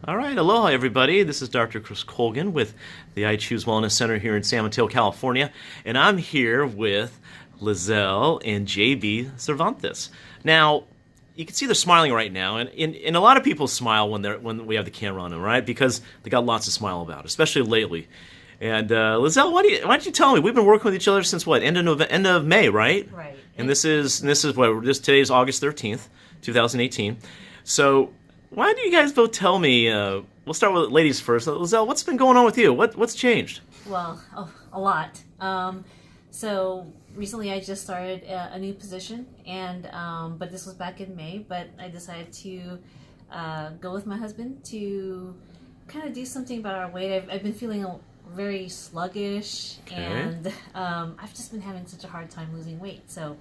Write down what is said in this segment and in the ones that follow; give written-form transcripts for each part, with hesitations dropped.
All right, aloha everybody. This is Dr. Chris Colgin with the iChoose Wellness Center here in San Mateo, California, and I'm here with Lizelle and J.B. Cervantes. Now, you can see they're smiling right now, and a lot of people smile when we have the camera on them, right? Because they got lots to smile about, especially lately. And Lizelle, why don't you tell me? We've been working with each other since what? End of May, right? Right. And this is what? Today is August 13th, 2018. So why do you guys both tell me? We'll start with ladies first. Lizelle, what's been going on with you? What's changed? Well, a lot. So recently I just started a new position, and but this was back in May. But I decided to go with my husband to kind of do something about our weight. I've been feeling very sluggish, Okay. and I've just been having such a hard time losing weight. So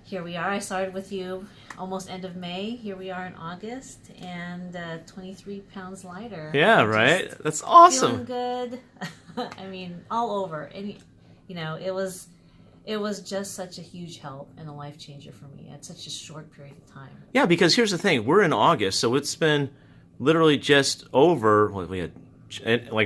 here we are. I started with you almost end of May. Here we are in August, and 23 pounds lighter. Yeah, right. That's awesome. Feeling good. I mean, all over. And it was just such a huge help and a life changer for me at such a short period of time. Yeah, because here's the thing: we're in August, so it's been literally just over. Well, we had,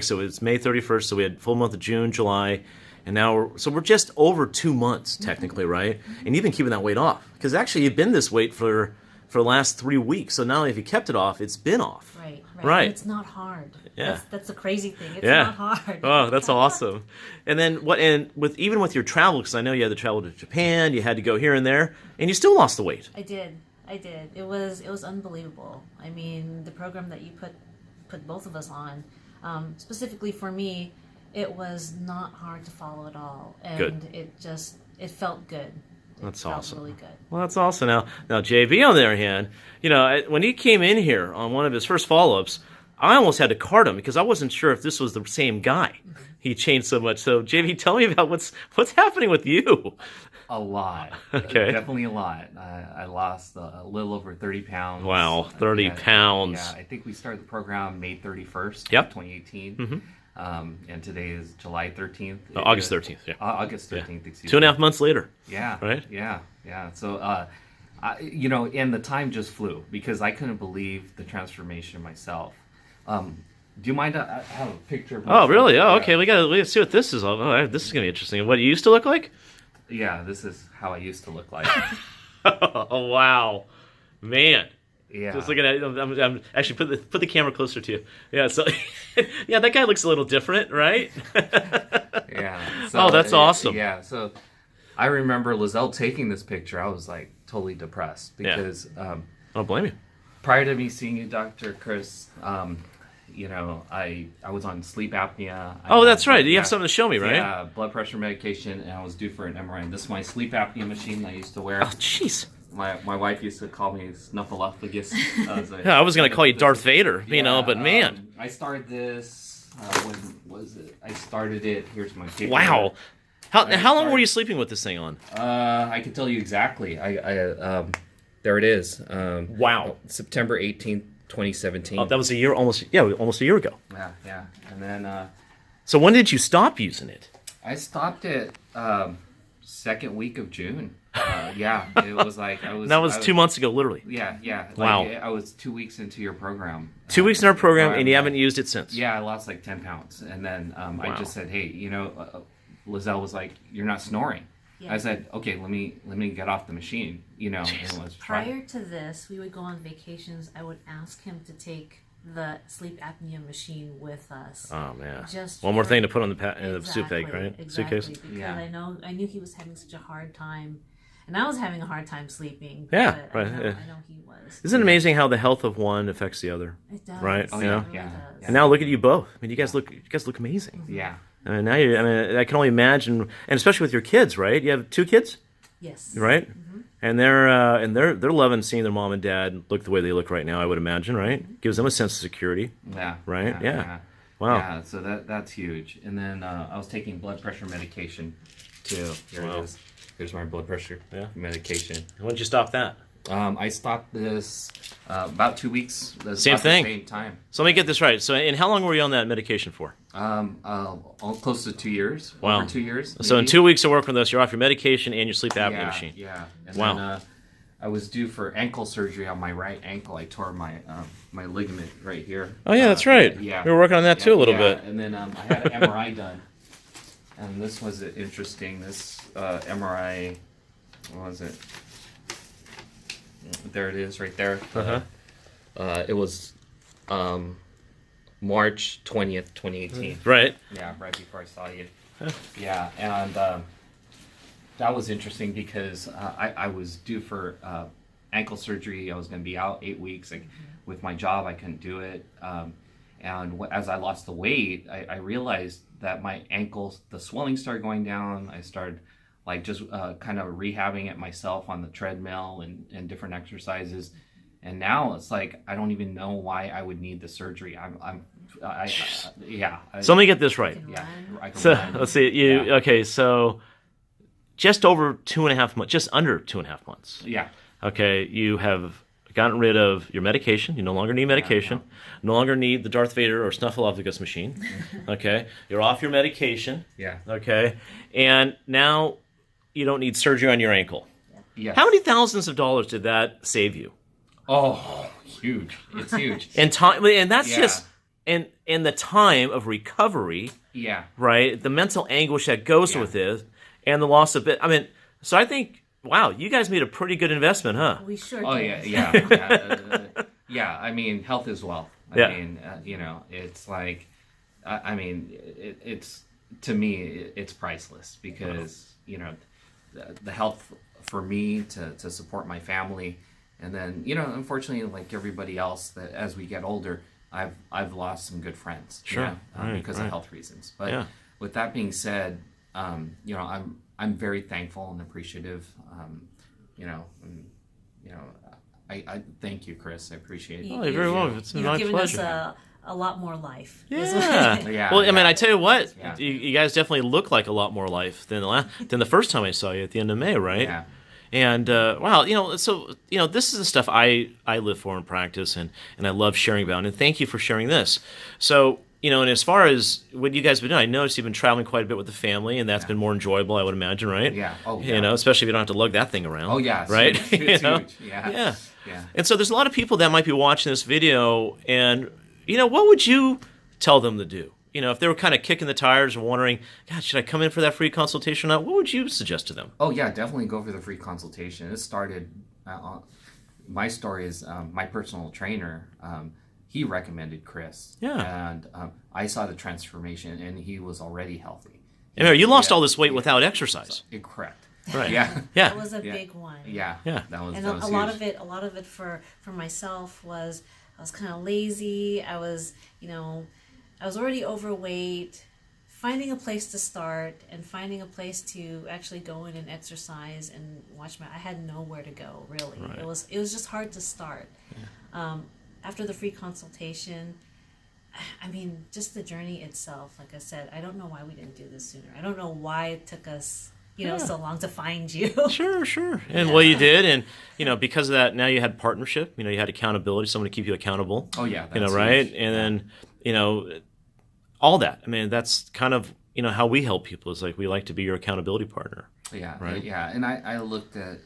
so it's May 31st, so we had full month of June, July. And now we're just over 2 months technically, right? And you've been keeping that weight off because actually you've been this weight for the last 3 weeks. So now if you kept it off, it's been off. Right. It's not hard. Yeah. That's the crazy thing. It's Yeah. not hard. Oh, that's awesome. And then even with your travel, because I know you had to travel to Japan, you had to go here and there, and you still lost the weight. I did. It was unbelievable. I mean, the program that you put both of us on, specifically for me, it was not hard to follow at all, and Good. it felt good. That's felt awesome. Really good. Well, that's awesome. Now JB on the other hand, when he came in here on one of his first follow-ups, I almost had to cart him because I wasn't sure if this was the same guy. He changed so much. So JB, tell me about what's happening with you. A lot. Okay. Definitely a lot. I lost a little over 30 pounds. Wow, 30 pounds. Yeah, I think we started the program May 31st, Yep. 2018. Mm-hmm. And today is July 13th. August 13th, yeah. August 13th, excuse me. 2.5 months later. Yeah. Right? Yeah. So, and the time just flew because I couldn't believe the transformation myself. Do you mind? I have a picture of myself. Oh, really? Oh, Yeah. okay. We gotta see what this is. Oh, this is gonna be interesting. What you used to look like? Yeah, this is how I used to look like. Oh, wow, man. Yeah. Just looking at it, I'm actually put the camera closer to you. Yeah, so yeah, that guy looks a little different, right? Yeah. Oh, that's awesome. Yeah. So I remember Lizelle taking this picture. I was like totally depressed because I don't blame you. prior to me seeing you, Dr. Chris, I was on sleep apnea. Oh, that's right. You have something to show me, right? Yeah, blood pressure medication, and I was due for an MRI. This is my sleep apnea machine I used to wear. Oh, jeez. My wife used to call me Snuffleupagus. Yeah, I was gonna call you Darth Vader, but man. I started this, when was it? I started it, here's my paper. Wow. How long were you sleeping with this thing on? I can tell you exactly. There it is. Wow. September 18th, 2017. Oh, that was almost a year ago. Yeah. And then So when did you stop using it? I stopped it second week of June. It was like That was 2 months ago, literally. Yeah. Wow. I was 2 weeks into your program. 2 weeks in our program, and you haven't used it since. Yeah, I lost like 10 pounds, and then I just said, hey, Lizelle was like, you're not snoring. Yeah. I said, okay, let me get off the machine, and let's try. Prior to this, we would go on vacations. I would ask him to take the sleep apnea machine with us. Oh man! Just one more for- thing to put on the suit bag, right? Exactly, Suitcase. because Yeah. I knew he was having such a hard time, and I was having a hard time sleeping. Yeah, but right. I know he was. Isn't it amazing how the health of one affects the other? It does. Right? Oh, You yeah, know? It yeah. really does. And now look at you both. I mean, you guys look amazing. Yeah. And now I can only imagine, and especially with your kids, right? You have 2 kids, Yes. right? Mm-hmm. And they're loving seeing their mom and dad look the way they look right now. I would imagine, right? Gives them a sense of security. Yeah. Right? Yeah. Wow. Yeah, so that's huge. And then I was taking blood pressure medication too. Here Wow. it is. Here's my blood pressure medication. When did you stop that? I stopped this about 2 weeks. Same about thing. The same time. So let me get this right. So, and how long were you on that medication for? Close to 2 years. Wow. Over 2 years. So in maybe. 2 weeks of working with us, you're off your medication and your sleep apnea machine. Yeah. And Wow. Then, I was due for ankle surgery on my right ankle. I tore my my ligament right here. Oh yeah, that's right. Yeah, we were working on that too a little bit. And then I had an MRI done, and this was interesting. This MRI, what was it? There it is, right there. It was March 20th, 2018. Right. Yeah, right before I saw you. Yeah, and that was interesting because I was due for ankle surgery. I was going to be out 8 weeks. Like, with my job, I couldn't do it. And as I lost the weight, I realized that my ankles, the swelling started going down. I started like just kind of rehabbing it myself on the treadmill and different exercises. And now it's like I don't even know why I would need the surgery. Yeah. So let me get this right. Yeah. I can So run. let's see. Okay? So just over 2.5 months, just under 2.5 months. Yeah. Okay, you have gotten rid of your medication. You no longer need medication. No longer need the Darth Vader or Snuffleupagus machine. Okay, you're off your medication. Yeah. Okay, and now you don't need surgery on your ankle. Yes. How many thousands of dollars did that save you? Oh, huge! It's huge. And time, and that's Yeah. just and the time of recovery, Yeah. right? The mental anguish that goes Yeah. with it, and the loss of it. I mean, so I think, wow, you guys made a pretty good investment, huh? We sure Oh did. yeah. I mean, health is wealth. I Yeah. mean, it's like, I mean, it's to me, it's priceless because the health for me to support my family, and then unfortunately, like everybody else, that as we get older, I've lost some good friends, Sure. Right, because of health reasons. But Yeah. with that being said, I'm very thankful and appreciative. I thank you, Chris. I appreciate it. Oh, you're very welcome. It's You've my given pleasure. us a lot more life. Yeah. Yeah, Well, I mean, yeah. I tell you what, Yeah. you guys definitely look like a lot more life than the first time I saw you at the end of May, right? Yeah. And wow, this is the stuff I live for in practice, and I love sharing about. And thank you for sharing this. So, and as far as what you guys have been doing, I noticed you've been traveling quite a bit with the family, and that's been more enjoyable, I would imagine, right? Yeah. Oh, yeah. Especially if you don't have to lug that thing around. Oh, yeah. It's Right? huge. It's huge. Yeah. Yeah. Yeah. And so there's a lot of people that might be watching this video, and what would you tell them to do? If they were kind of kicking the tires and wondering, God, should I come in for that free consultation or not? What would you suggest to them? Oh, yeah. Definitely go for the free consultation. It started. My story is my personal trainer. He recommended Chris. Yeah. And I saw the transformation, and he was already healthy. And remember, you lost Yeah. all this weight without exercise. Correct. Right. Yeah. Yeah. That was a Yeah. big one. Yeah. Yeah. That was And that was a lot huge. of it for myself was I was kind of lazy. I was already overweight. Finding a place to start and finding a place to actually go in and exercise and watch I had nowhere to go, really. Right. It was just hard to start. After the free consultation, I mean, just the journey itself, like I said, I don't know why we didn't do this sooner. I don't know why it took us so long to find you. Sure. And well, you did, and because of that, now you had partnership. You had accountability, someone to keep you accountable. Oh, yeah. That's right? huge. And then, all that. I mean, that's kind of how we help people. Is like we like to be your accountability partner. Yeah, Right. yeah, and I looked at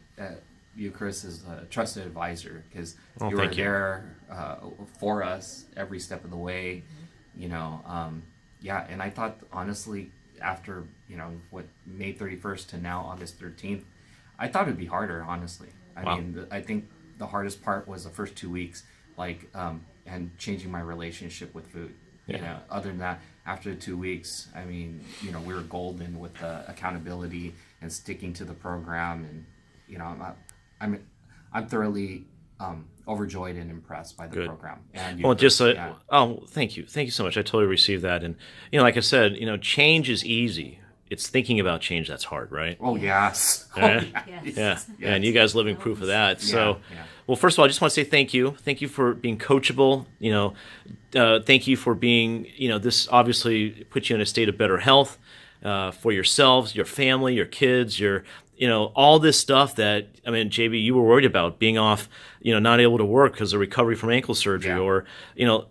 you, Chris, as a trusted advisor because Oh, you were thank you. there for us every step of the way. And I thought honestly, after May 31st to now August 13th, I thought it'd be harder. Honestly, Wow. I think the hardest part was the first 2 weeks, and changing my relationship with food. Yeah. Other than that, after the 2 weeks, I mean, we were golden with the accountability and sticking to the program, and I'm thoroughly overjoyed and impressed by the Good. program. And Well, just yeah. thank you so much. I totally received that, and like I said, change is easy. It's thinking about change that's hard, right? Oh yes. Yeah. Yes. Yeah, and you guys living proof of that. So, Yeah. well, first of all, I just want to say thank you. Thank you for being coachable. Thank you for being, this obviously puts you in a state of better health for yourselves, your family, your kids, your, all this stuff that, I mean, JB, you were worried about being off, not able to work because of recovery from ankle surgery Yeah. or,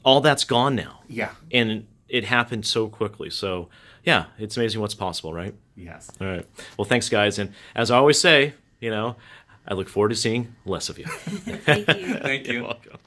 all that's gone now. Yeah. And it happened so quickly. So, yeah, it's amazing what's possible, right? Yes. All right. Well, thanks, guys. And as I always say, I look forward to seeing less of you. Thank you. Thank you. You're welcome.